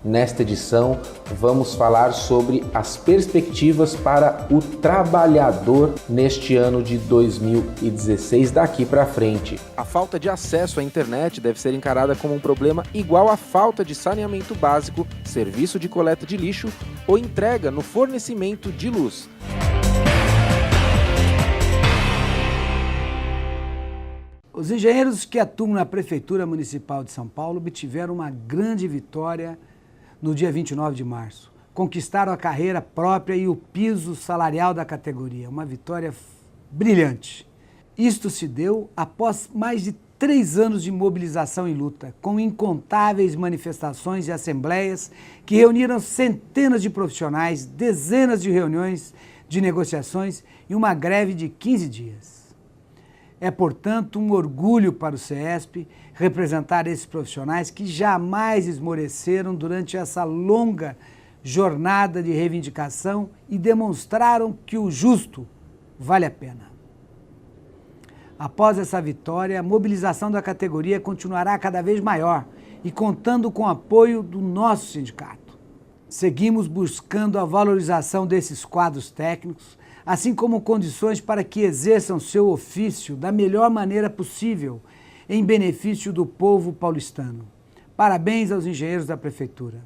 Nesta edição, vamos falar sobre as perspectivas para o trabalhador neste ano de 2016 daqui para frente. A falta de acesso à internet deve ser encarada como um problema igual à falta de saneamento básico, serviço de coleta de lixo ou entrega no fornecimento de luz. Os engenheiros que atuam na Prefeitura Municipal de São Paulo obtiveram uma grande vitória no dia 29 de março. Conquistaram a carreira própria e o piso salarial da categoria. Uma vitória brilhante. Isto se deu após mais de 3 anos de mobilização e luta, com incontáveis manifestações e assembleias que reuniram centenas de profissionais, dezenas de reuniões de negociações e uma greve de 15 dias. É, portanto, um orgulho para o CESP representar esses profissionais que jamais esmoreceram durante essa longa jornada de reivindicação e demonstraram que o justo vale a pena. Após essa vitória, a mobilização da categoria continuará cada vez maior e contando com o apoio do nosso sindicato. Seguimos buscando a valorização desses quadros técnicos, assim como condições para que exerçam seu ofício da melhor maneira possível, em benefício do povo paulistano. Parabéns aos engenheiros da Prefeitura.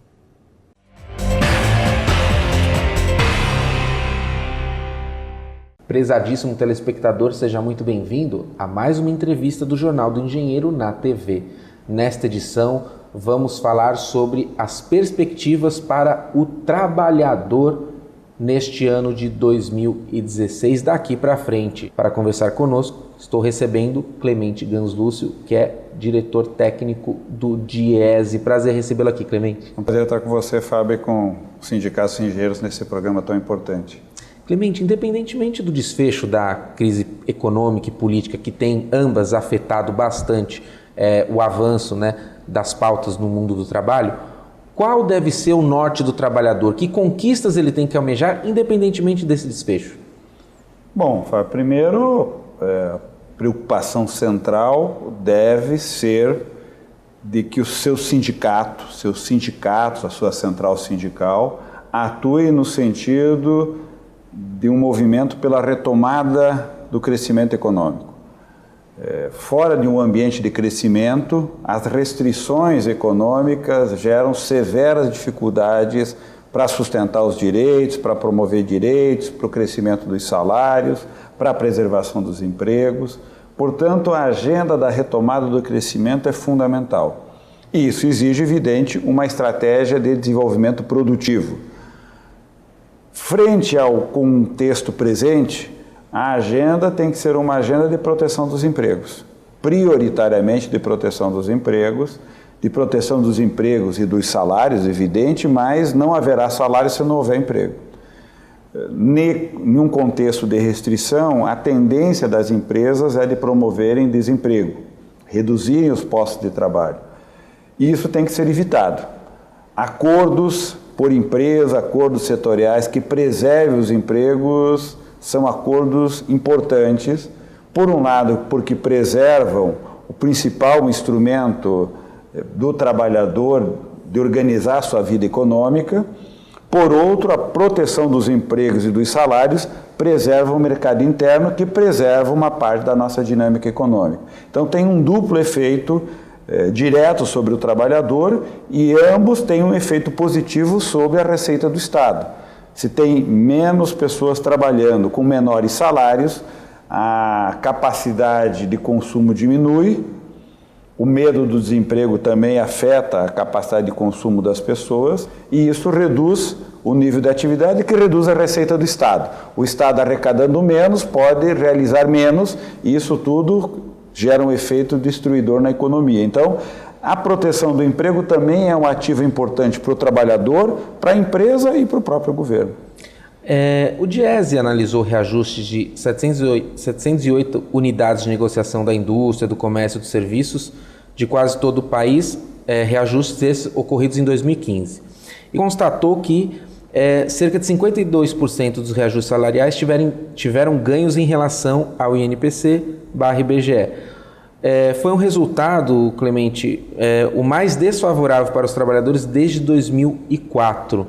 Prezadíssimo telespectador, seja muito bem-vindo a mais uma entrevista do Jornal do Engenheiro na TV. Nesta edição, vamos falar sobre as perspectivas para o trabalhador neste ano de 2016, daqui para frente. Para conversar conosco, estou recebendo Clemente Ganslúcio, que é diretor técnico do DIESE. Prazer recebê-lo aqui, Clemente. É um prazer estar com você, Fábio, e com os sindicatos engenheiros nesse programa tão importante. Clemente, independentemente do desfecho da crise econômica e política, que tem ambas afetado bastante o avanço, das pautas no mundo do trabalho, qual deve ser o norte do trabalhador? Que conquistas ele tem que almejar, independentemente desse desfecho? Bom, Fábio, primeiro, a preocupação central deve ser de que o seu sindicato, seus sindicatos, a sua central sindical, atue no sentido de um movimento pela retomada do crescimento econômico. Fora de um ambiente de crescimento, as restrições econômicas geram severas dificuldades para sustentar os direitos, para promover direitos, para o crescimento dos salários, para a preservação dos empregos. Portanto, a agenda da retomada do crescimento é fundamental. E isso exige, evidente, uma estratégia de desenvolvimento produtivo. Frente ao contexto presente, a agenda tem que ser uma agenda de proteção dos empregos, prioritariamente de proteção dos empregos e dos salários, evidente, mas não haverá salário se não houver emprego. Em um contexto de restrição, a tendência das empresas é de promoverem desemprego, reduzirem os postos de trabalho. E isso tem que ser evitado. Acordos por empresa, acordos setoriais que preservem os empregos são acordos importantes, por um lado, porque preservam o principal instrumento do trabalhador de organizar sua vida econômica, por outro, a proteção dos empregos e dos salários preserva o mercado interno, que preserva uma parte da nossa dinâmica econômica. Então, tem um duplo efeito direto sobre o trabalhador e ambos têm um efeito positivo sobre a receita do Estado. Se tem menos pessoas trabalhando com menores salários, a capacidade de consumo diminui, o medo do desemprego também afeta a capacidade de consumo das pessoas e isso reduz o nível de atividade, que reduz a receita do Estado. O Estado arrecadando menos pode realizar menos e isso tudo gera um efeito destruidor na economia. Então, a proteção do emprego também é um ativo importante para o trabalhador, para a empresa e para o próprio governo. O DIESE analisou reajustes de 708 unidades de negociação da indústria, do comércio e dos serviços de quase todo o país, reajustes esses ocorridos em 2015. E constatou que cerca de 52% dos reajustes salariais tiveram ganhos em relação ao INPC/IBGE. Foi um resultado, Clemente, o mais desfavorável para os trabalhadores desde 2004.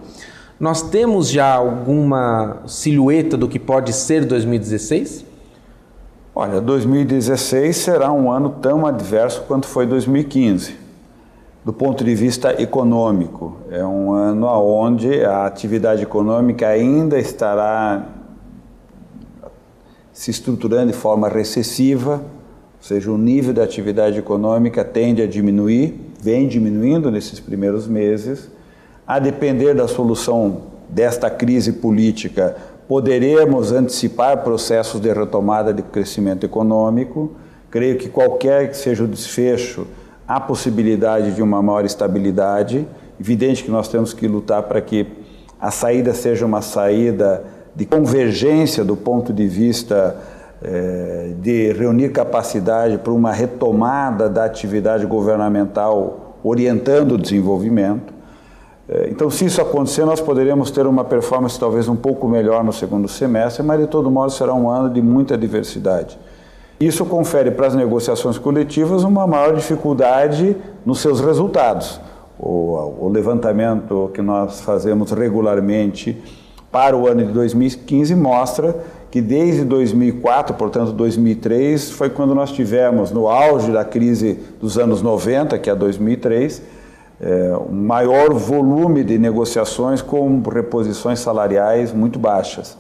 Nós temos já alguma silhueta do que pode ser 2016? Olha, 2016 será um ano tão adverso quanto foi 2015. Do ponto de vista econômico, é um ano onde a atividade econômica ainda estará se estruturando de forma recessiva, ou seja, o nível da atividade econômica tende a diminuir, vem diminuindo nesses primeiros meses. A depender da solução desta crise política, poderemos antecipar processos de retomada de crescimento econômico. Creio que qualquer que seja o desfecho, há possibilidade de uma maior estabilidade. Evidente que nós temos que lutar para que a saída seja uma saída de convergência do ponto de vista de reunir capacidade para uma retomada da atividade governamental orientando o desenvolvimento. Então, se isso acontecer, nós poderemos ter uma performance talvez um pouco melhor no segundo semestre, mas de todo modo será um ano de muita diversidade. Isso confere para as negociações coletivas uma maior dificuldade nos seus resultados. O levantamento que nós fazemos regularmente para o ano de 2015 mostra que desde 2004, portanto 2003, foi quando nós tivemos no auge da crise dos anos 90, que é 2003, um maior volume de negociações com reposições salariais muito baixas.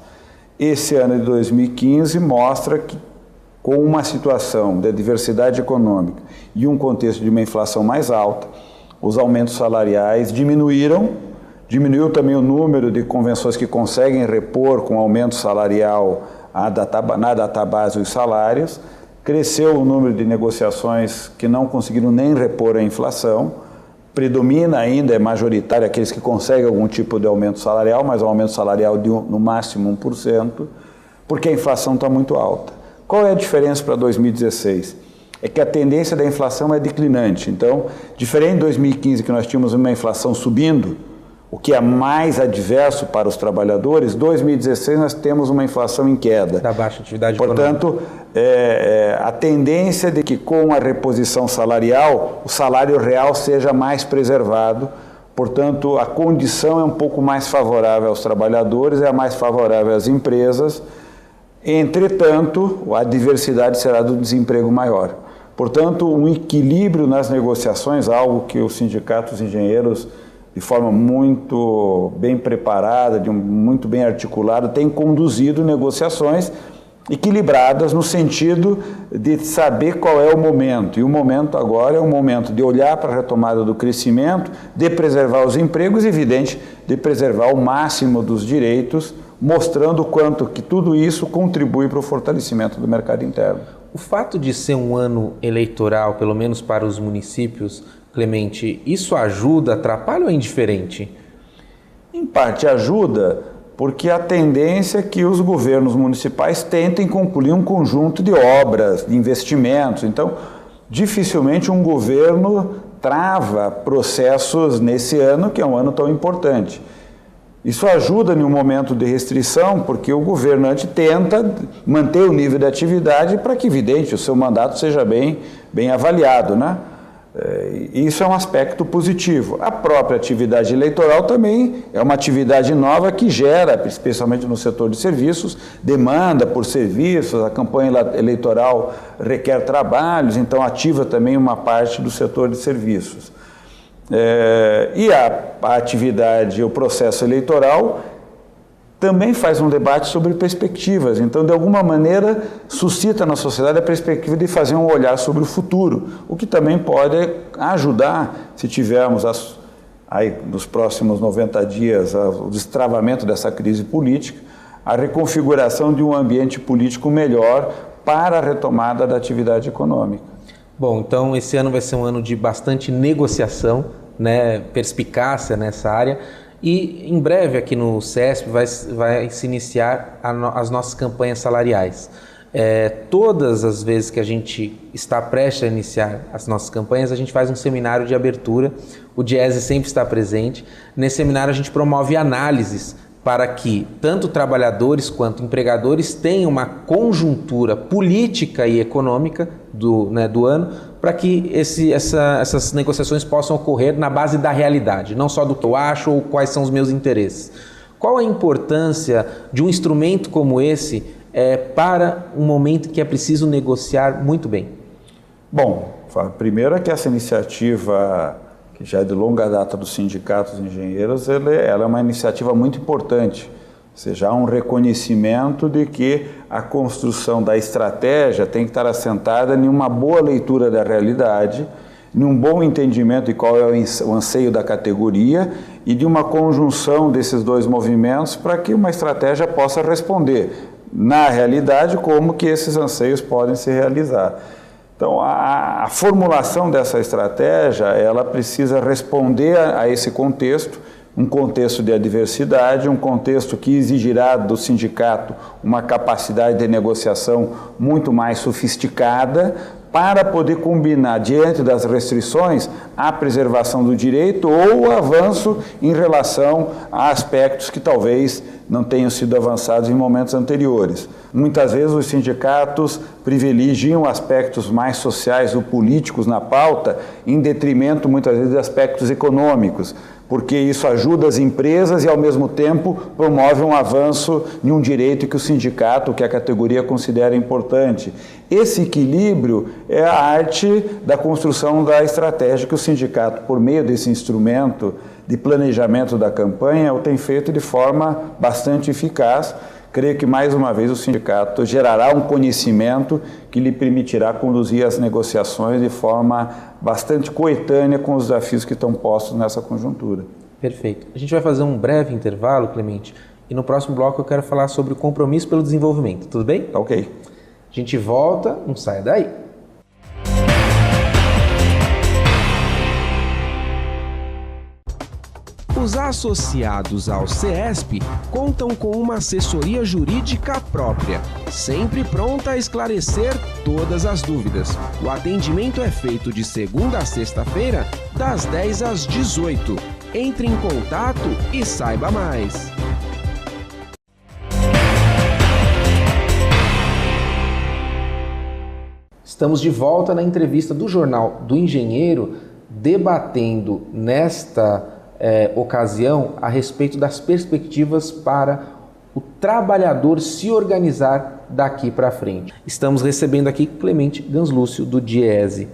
Esse ano de 2015 mostra que, com uma situação de diversidade econômica e um contexto de uma inflação mais alta, os aumentos salariais diminuiu também o número de convenções que conseguem repor com aumento salarial na database os salários, cresceu o número de negociações que não conseguiram nem repor a inflação, predomina ainda, é majoritário aqueles que conseguem algum tipo de aumento salarial, mas um aumento salarial de no máximo 1%, porque a inflação está muito alta. Qual é a diferença para 2016? É que a tendência da inflação é declinante. Então, diferente de 2015, que nós tínhamos uma inflação subindo, o que é mais adverso para os trabalhadores, 2016 nós temos uma inflação em queda. Da baixa atividade Portanto, a tendência de que com a reposição salarial, o salário real seja mais preservado. Portanto, a condição é um pouco mais favorável aos trabalhadores, é mais favorável às empresas. Entretanto, a diversidade será do desemprego maior. Portanto, um equilíbrio nas negociações, algo que os sindicatos engenheiros, de forma muito bem preparada, muito bem articulada, têm conduzido negociações equilibradas no sentido de saber qual é o momento. E o momento agora é um momento de olhar para a retomada do crescimento, de preservar os empregos e, evidente, de preservar o máximo dos direitos, mostrando o quanto que tudo isso contribui para o fortalecimento do mercado interno. O fato de ser um ano eleitoral, pelo menos para os municípios, Clemente, isso ajuda, atrapalha ou é indiferente? Em parte ajuda, porque a tendência é que os governos municipais tentem concluir um conjunto de obras, de investimentos. Então, dificilmente um governo trava processos nesse ano, que é um ano tão importante. Isso ajuda em um momento de restrição, porque o governante tenta manter o nível de atividade para que, evidente, o seu mandato seja bem avaliado, né? Isso é um aspecto positivo. A própria atividade eleitoral também é uma atividade nova que gera, especialmente no setor de serviços, demanda por serviços, a campanha eleitoral requer trabalhos, então ativa também uma parte do setor de serviços. E a atividade, o processo eleitoral também faz um debate sobre perspectivas. Então, de alguma maneira, suscita na sociedade a perspectiva de fazer um olhar sobre o futuro, o que também pode ajudar, se tivermos aí, nos próximos 90 dias o destravamento dessa crise política, a reconfiguração de um ambiente político melhor para a retomada da atividade econômica. Bom, então esse ano vai ser um ano de bastante negociação, né, perspicácia nessa área. E em breve aqui no CESP vai se iniciar as nossas campanhas salariais. Todas as vezes que a gente está prestes a iniciar as nossas campanhas, a gente faz um seminário de abertura, o Diese sempre está presente. Nesse seminário a gente promove análises para que tanto trabalhadores quanto empregadores tenham uma conjuntura política e econômica do ano, para que essas negociações possam ocorrer na base da realidade, não só do que eu acho ou quais são os meus interesses. Qual a importância de um instrumento como esse para um momento que é preciso negociar muito bem? Bom, primeiro é que essa iniciativa, que já é de longa data dos sindicatos de engenheiros, ela é uma iniciativa muito importante. Ou seja, há um reconhecimento de que a construção da estratégia tem que estar assentada em uma boa leitura da realidade, em um bom entendimento de qual é o anseio da categoria e de uma conjunção desses dois movimentos para que uma estratégia possa responder na realidade como que esses anseios podem se realizar. Então, a formulação dessa estratégia, ela precisa responder a esse contexto, um contexto de adversidade, um contexto que exigirá do sindicato uma capacidade de negociação muito mais sofisticada para poder combinar, diante das restrições, a preservação do direito ou o avanço em relação a aspectos que talvez não tenham sido avançados em momentos anteriores. Muitas vezes os sindicatos privilegiam aspectos mais sociais ou políticos na pauta, em detrimento, muitas vezes, de aspectos econômicos, porque isso ajuda as empresas e, ao mesmo tempo, promove um avanço em um direito que o sindicato, que a categoria considera importante. Esse equilíbrio é a arte da construção da estratégia que o sindicato, por meio desse instrumento de planejamento da campanha, o tem feito de forma bastante eficaz. Creio que, mais uma vez, o sindicato gerará um conhecimento que lhe permitirá conduzir as negociações de forma bastante coetânea com os desafios que estão postos nessa conjuntura. Perfeito. A gente vai fazer um breve intervalo, Clemente, e no próximo bloco eu quero falar sobre o compromisso pelo desenvolvimento. Tudo bem? Tá ok. A gente volta, não saia daí. Os associados ao CESP contam com uma assessoria jurídica própria, sempre pronta a esclarecer todas as dúvidas. O atendimento é feito de segunda a sexta-feira, das 10 às 18. Entre em contato e saiba mais. Estamos de volta na entrevista do Jornal do Engenheiro, debatendo nesta ocasião a respeito das perspectivas para o trabalhador se organizar daqui para frente. Estamos recebendo aqui Clemente Ganslúcio, do Diese.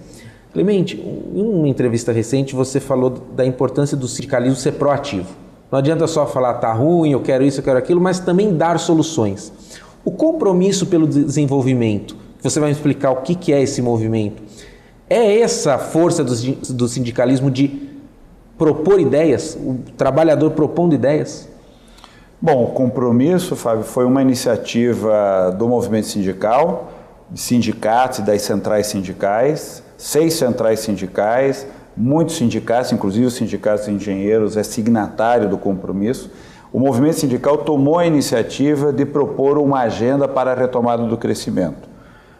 Clemente, em uma entrevista recente você falou da importância do sindicalismo ser proativo. Não adianta só falar tá ruim, eu quero isso, eu quero aquilo, mas também dar soluções. O compromisso pelo desenvolvimento, você vai me explicar o que é esse movimento, é essa força do sindicalismo de propor ideias, o trabalhador propondo ideias? Bom, o compromisso, Fábio, foi uma iniciativa do movimento sindical, de sindicatos e das centrais sindicais, 6 centrais sindicais, muitos sindicatos, inclusive os sindicatos de engenheiros, é signatário do compromisso. O movimento sindical tomou a iniciativa de propor uma agenda para a retomada do crescimento.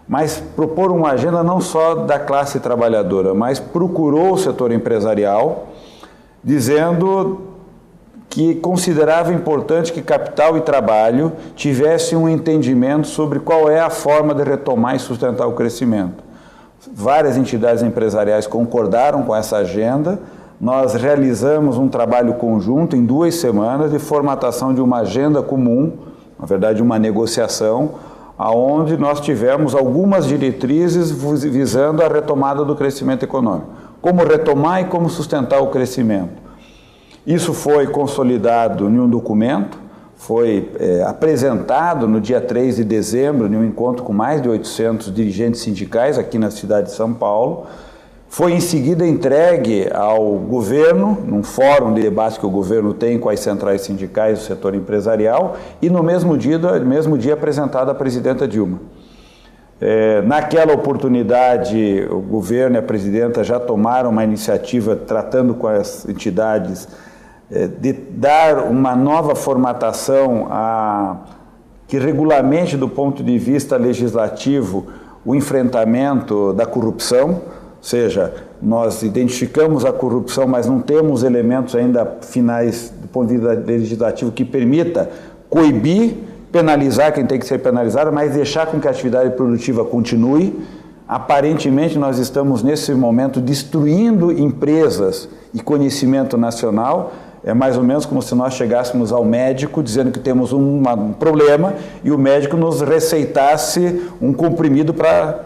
Mas propor uma agenda não só da classe trabalhadora, mas procurou o setor empresarial, dizendo que considerava importante que capital e trabalho tivessem um entendimento sobre qual é a forma de retomar e sustentar o crescimento. Várias entidades empresariais concordaram com essa agenda. Nós realizamos um trabalho conjunto em 2 semanas de formatação de uma agenda comum, na verdade uma negociação, onde nós tivemos algumas diretrizes visando a retomada do crescimento econômico. Como retomar e como sustentar o crescimento. Isso foi consolidado em um documento, foi apresentado no dia 3 de dezembro, em um encontro com mais de 800 dirigentes sindicais aqui na cidade de São Paulo. Foi em seguida entregue ao governo, num fórum de debate que o governo tem com as centrais sindicais do setor empresarial, e no mesmo dia apresentado à presidenta Dilma. Naquela oportunidade, o governo e a presidenta já tomaram uma iniciativa tratando com as entidades de dar uma nova formatação que regulamente, do ponto de vista legislativo, o enfrentamento da corrupção, ou seja, nós identificamos a corrupção, mas não temos elementos ainda finais ponto de vista legislativo, que permita coibir, penalizar quem tem que ser penalizado, mas deixar com que a atividade produtiva continue. Aparentemente, nós estamos, nesse momento, destruindo empresas e conhecimento nacional. É mais ou menos como se nós chegássemos ao médico dizendo que temos um problema e o médico nos receitasse um comprimido para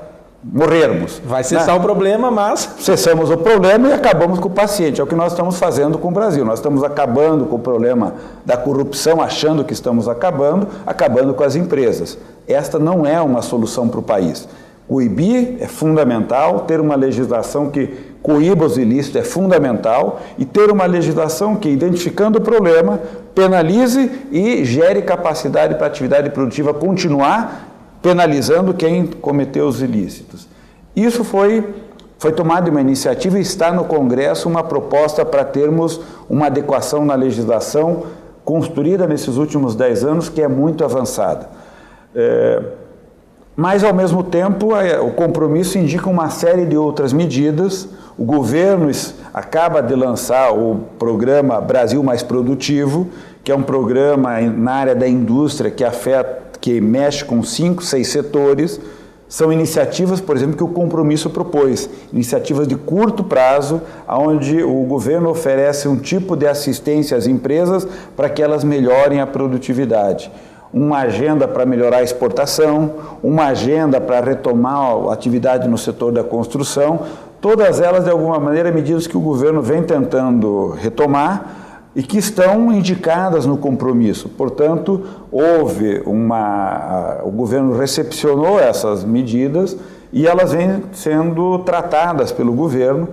morrermos. Vai cessar o problema, mas... Cessamos o problema e acabamos com o paciente. É o que nós estamos fazendo com o Brasil. Nós estamos acabando com o problema da corrupção, achando que estamos acabando com as empresas. Esta não é uma solução para o país. Coibir é fundamental, ter uma legislação que coíba os ilícitos é fundamental e ter uma legislação que, identificando o problema, penalize e gere capacidade para a atividade produtiva continuar penalizando quem cometeu os ilícitos. Isso foi tomada uma iniciativa e está no Congresso uma proposta para termos uma adequação na legislação construída nesses últimos 10 anos que é muito avançada. Mas, ao mesmo tempo, o compromisso indica uma série de outras medidas. O governo acaba de lançar o programa Brasil Mais Produtivo, que é um programa na área da indústria que mexe com 5, 6 setores. São iniciativas, por exemplo, que o compromisso propôs, iniciativas de curto prazo, onde o governo oferece um tipo de assistência às empresas para que elas melhorem a produtividade. Uma agenda para melhorar a exportação, uma agenda para retomar a atividade no setor da construção, todas elas, de alguma maneira, medidas que o governo vem tentando retomar e que estão indicadas no compromisso. Portanto, o governo recepcionou essas medidas e elas vêm sendo tratadas pelo governo,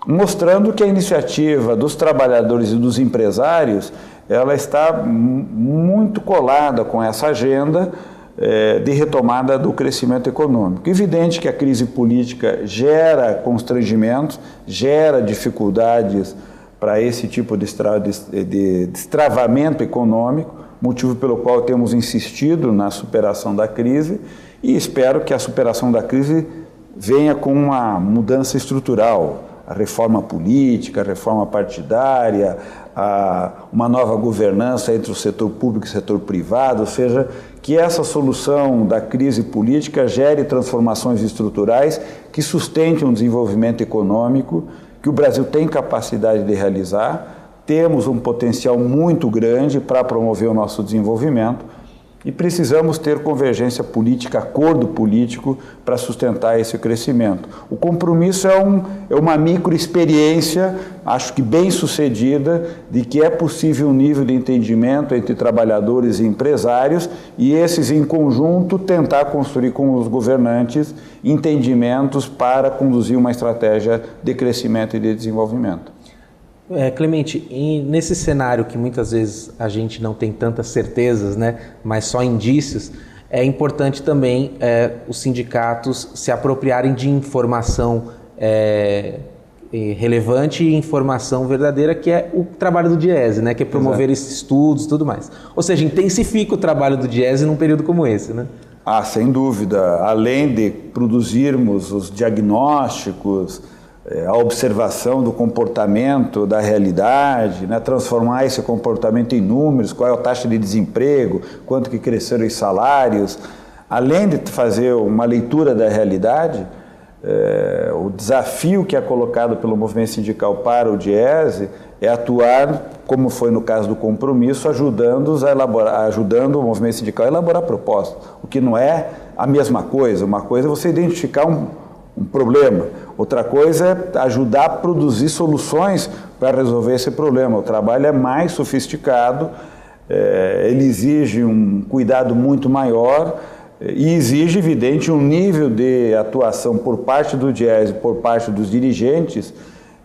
mostrando que a iniciativa dos trabalhadores e dos empresários ela está muito colada com essa agenda de retomada do crescimento econômico. Evidente que a crise política gera constrangimentos, gera dificuldades para esse tipo de destravamento econômico, motivo pelo qual temos insistido na superação da crise e espero que a superação da crise venha com uma mudança estrutural, a reforma política, a reforma partidária, uma nova governança entre o setor público e o setor privado, ou seja, que essa solução da crise política gere transformações estruturais que sustentem um desenvolvimento econômico que o Brasil tem capacidade de realizar. Temos um potencial muito grande para promover o nosso desenvolvimento e precisamos ter convergência política, acordo político para sustentar esse crescimento. O compromisso é uma microexperiência, acho que bem sucedida, de que é possível um nível de entendimento entre trabalhadores e empresários e esses em conjunto tentar construir com os governantes entendimentos para conduzir uma estratégia de crescimento e de desenvolvimento. Clemente, nesse cenário que muitas vezes a gente não tem tantas certezas, né, mas só indícios, é importante também os sindicatos se apropriarem de informação relevante e informação verdadeira, que é o trabalho do Diese, né, que é promover esses estudos e tudo mais. Ou seja, intensifica o trabalho do Diese num período como esse, né? Sem dúvida. Além de produzirmos os diagnósticos, a observação do comportamento, da realidade, né? Transformar esse comportamento em números, qual é a taxa de desemprego, quanto que cresceram os salários. Além de fazer uma leitura da realidade, o desafio que é colocado pelo movimento sindical para o Diese é atuar, como foi no caso do compromisso, ajudando o movimento sindical a elaborar propostas, o que não é a mesma coisa. Uma coisa é você identificar um problema, outra coisa é ajudar a produzir soluções para resolver esse problema. O trabalho é mais sofisticado, ele exige um cuidado muito maior e exige, evidente, um nível de atuação por parte do Diese, por parte dos dirigentes,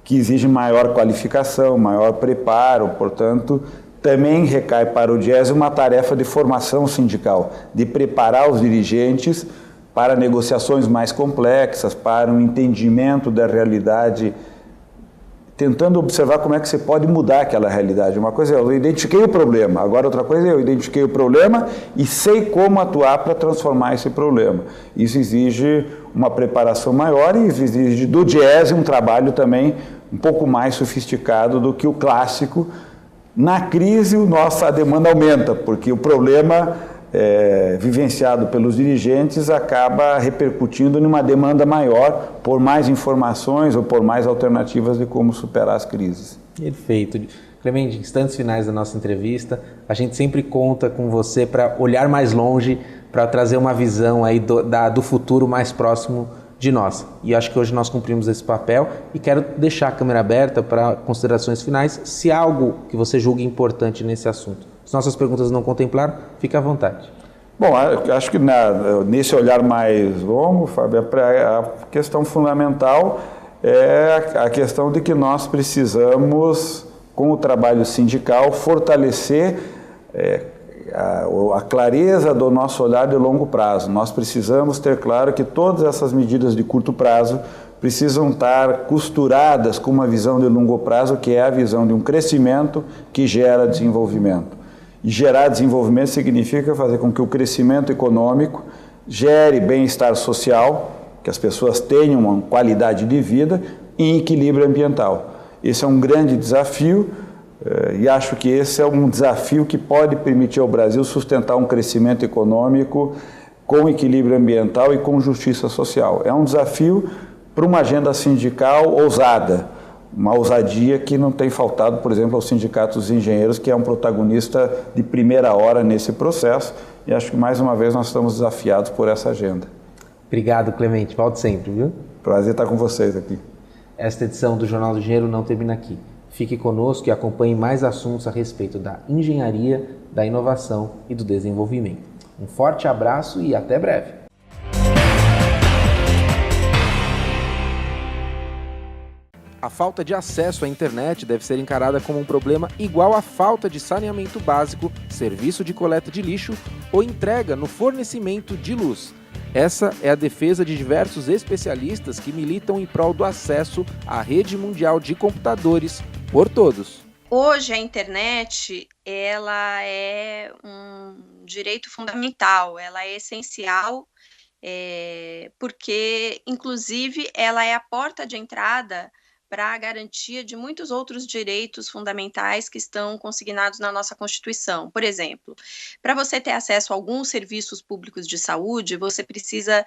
que exige maior qualificação, maior preparo. Portanto, também recai para o Diese uma tarefa de formação sindical, de preparar os dirigentes para negociações mais complexas, para um entendimento da realidade, tentando observar como é que você pode mudar aquela realidade. Uma coisa é eu identifiquei o problema, agora outra coisa é eu identifiquei o problema e sei como atuar para transformar esse problema. Isso exige uma preparação maior e exige do Diese um trabalho também um pouco mais sofisticado do que o clássico Na crise, a demanda aumenta, porque o problema vivenciado pelos dirigentes acaba repercutindo numa demanda maior por mais informações ou por mais alternativas de como superar as crises. Perfeito. Clemente, instantes finais da nossa entrevista, a gente sempre conta com você para olhar mais longe, para trazer uma visão aí do futuro mais próximo de nós. E acho que hoje nós cumprimos esse papel e quero deixar a câmera aberta para considerações finais, se há algo que você julgue importante nesse assunto. Se nossas perguntas não contemplaram, fique à vontade. Bom, acho que nesse olhar mais longo, Fábio, a questão fundamental é a questão de que nós precisamos, com o trabalho sindical, fortalecer a clareza do nosso olhar de longo prazo. Nós precisamos ter claro que todas essas medidas de curto prazo precisam estar costuradas com uma visão de longo prazo, que é a visão de um crescimento que gera desenvolvimento. E gerar desenvolvimento significa fazer com que o crescimento econômico gere bem-estar social, que as pessoas tenham uma qualidade de vida e equilíbrio ambiental. Esse é um grande desafio e acho que esse é um desafio que pode permitir ao Brasil sustentar um crescimento econômico com equilíbrio ambiental e com justiça social. É um desafio para uma agenda sindical ousada, uma ousadia que não tem faltado, por exemplo, aos sindicatos dos engenheiros, que é um protagonista de primeira hora nesse processo, e acho que mais uma vez nós estamos desafiados por essa agenda. Obrigado, Clemente. Volte sempre, viu? Prazer estar com vocês aqui. Esta edição do Jornal do Engenheiro não termina aqui. Fique conosco e acompanhe mais assuntos a respeito da engenharia, da inovação e do desenvolvimento. Um forte abraço e até breve. A falta de acesso à internet deve ser encarada como um problema igual à falta de saneamento básico, serviço de coleta de lixo ou entrega no fornecimento de luz. Essa é a defesa de diversos especialistas que militam em prol do acesso à rede mundial de computadores por todos. Hoje a internet, ela é um direito fundamental, ela é essencial, porque, inclusive, ela é a porta de entrada para a garantia de muitos outros direitos fundamentais que estão consignados na nossa Constituição. Por exemplo, para você ter acesso a alguns serviços públicos de saúde, você precisa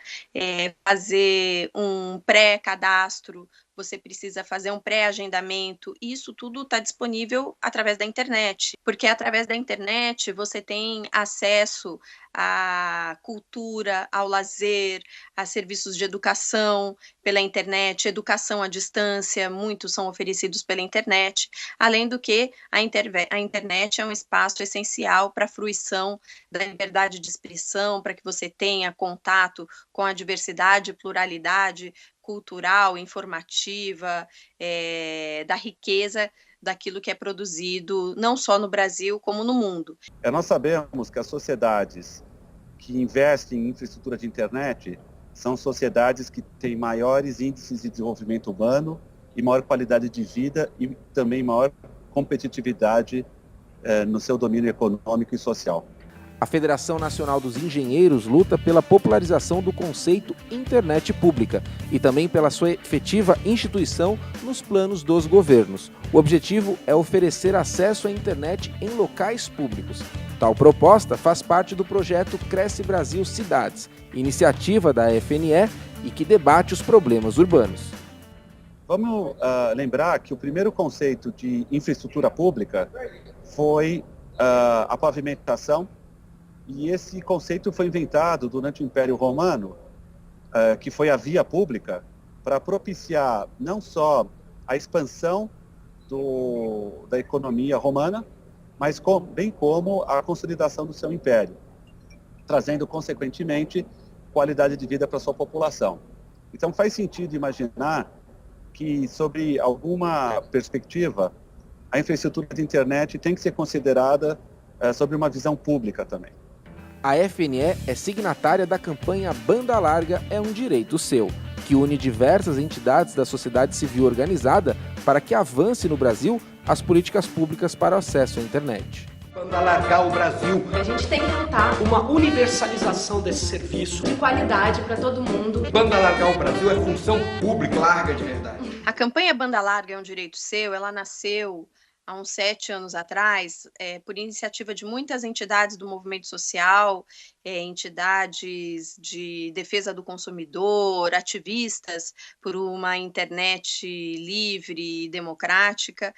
fazer um pré-cadastro, você precisa fazer um pré-agendamento, e isso tudo está disponível através da internet, porque através da internet você tem acesso à cultura, ao lazer, a serviços de educação pela internet, educação à distância, muitos são oferecidos pela internet, além do que a internet é um espaço essencial para a fruição da liberdade de expressão, para que você tenha contato com a diversidade e pluralidade cultural, informativa, da riqueza daquilo que é produzido, não só no Brasil, como no mundo. Nós sabemos que as sociedades que investem em infraestrutura de internet são sociedades que têm maiores índices de desenvolvimento humano e maior qualidade de vida e também maior competitividade no seu domínio econômico e social. A Federação Nacional dos Engenheiros luta pela popularização do conceito internet pública e também pela sua efetiva instituição nos planos dos governos. O objetivo é oferecer acesso à internet em locais públicos. Tal proposta faz parte do projeto Cresce Brasil Cidades, iniciativa da FNE e que debate os problemas urbanos. Vamos lembrar que o primeiro conceito de infraestrutura pública foi a pavimentação. E esse conceito foi inventado durante o Império Romano, que foi a via pública, para propiciar não só a expansão da economia romana, mas bem como a consolidação do seu império, trazendo, consequentemente, qualidade de vida para a sua população. Então faz sentido imaginar que, sob alguma perspectiva, a infraestrutura de internet tem que ser considerada sob uma visão pública também. A FNE é signatária da campanha Banda Larga é um Direito Seu, que une diversas entidades da sociedade civil organizada para que avance no Brasil as políticas públicas para o acesso à internet. Banda Largar o Brasil. A gente tem que lutar Uma universalização desse serviço. de qualidade para todo mundo. Banda Largar o Brasil é função pública, larga de verdade. A campanha Banda Larga é um Direito Seu, ela nasceu há uns 7 anos atrás, por iniciativa de muitas entidades do movimento social, entidades de defesa do consumidor, ativistas por uma internet livre e democrática,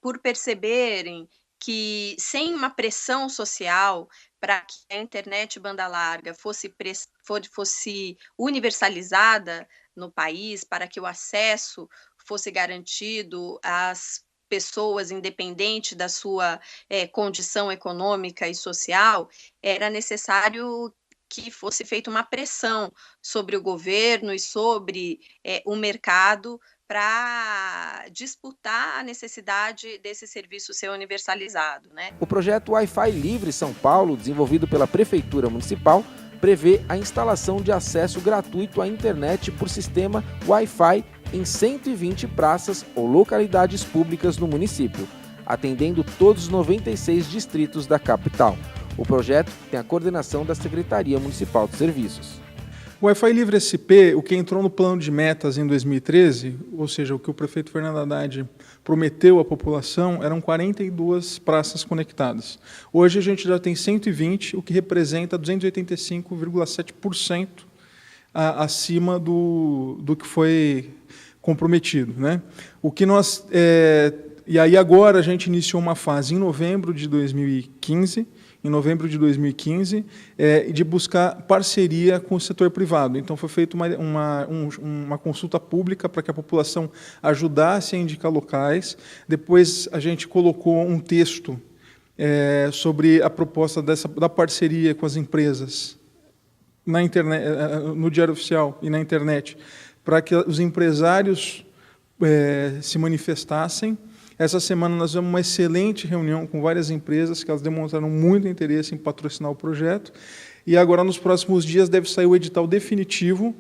por perceberem que sem uma pressão social para que a internet banda larga fosse universalizada no país, para que o acesso fosse garantido às pessoas, independente da sua condição econômica e social, era necessário que fosse feita uma pressão sobre o governo e sobre o mercado para disputar a necessidade desse serviço ser universalizado, né? O projeto Wi-Fi Livre São Paulo, desenvolvido pela Prefeitura Municipal, prevê a instalação de acesso gratuito à internet por sistema Wi-Fi em 120 praças ou localidades públicas no município, atendendo todos os 96 distritos da capital. O projeto tem a coordenação da Secretaria Municipal de Serviços. O Wi-Fi Livre SP, o que entrou no plano de metas em 2013, ou seja, o que o prefeito Fernando Haddad prometeu à população, eram 42 praças conectadas. Hoje a gente já tem 120, o que representa 285,7% acima do que foi comprometido, né? O que nós e aí agora a gente iniciou uma fase em novembro de 2015, de buscar parceria com o setor privado. Então, foi feita uma consulta pública para que a população ajudasse a indicar locais. Depois, a gente colocou um texto sobre a proposta da parceria com as empresas na internet, no Diário Oficial e na internet, para que os empresários se manifestassem. Essa semana nós tivemos uma excelente reunião com várias empresas, que elas demonstraram muito interesse em patrocinar o projeto. E agora, nos próximos dias, deve sair o edital definitivo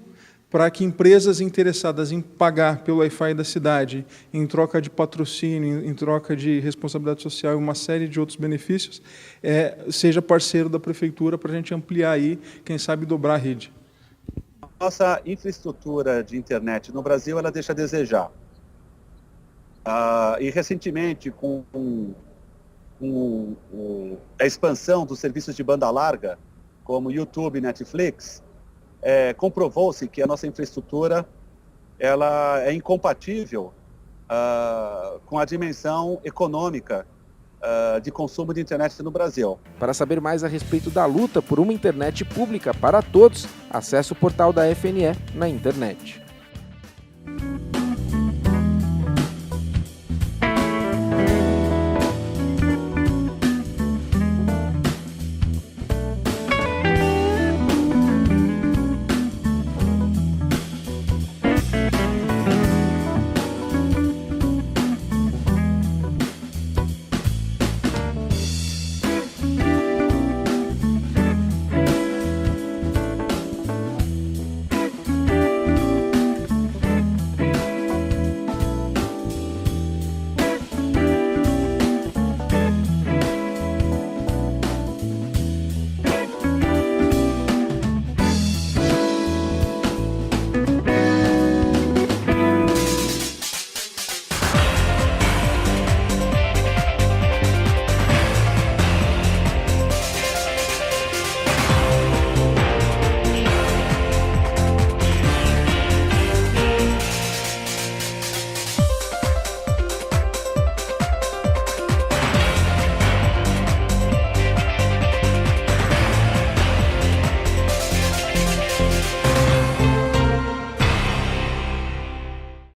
para que empresas interessadas em pagar pelo Wi-Fi da cidade, em troca de patrocínio, em troca de responsabilidade social e uma série de outros benefícios, seja parceiro da Prefeitura para a gente ampliar aí, quem sabe dobrar a rede. Nossa infraestrutura de internet no Brasil, ela deixa a desejar. E recentemente, com a expansão dos serviços de banda larga, como YouTube e Netflix, comprovou-se que a nossa infraestrutura ela é incompatível com a dimensão econômica de consumo de internet no Brasil. Para saber mais a respeito da luta por uma internet pública para todos, acesse o portal da FNE na internet.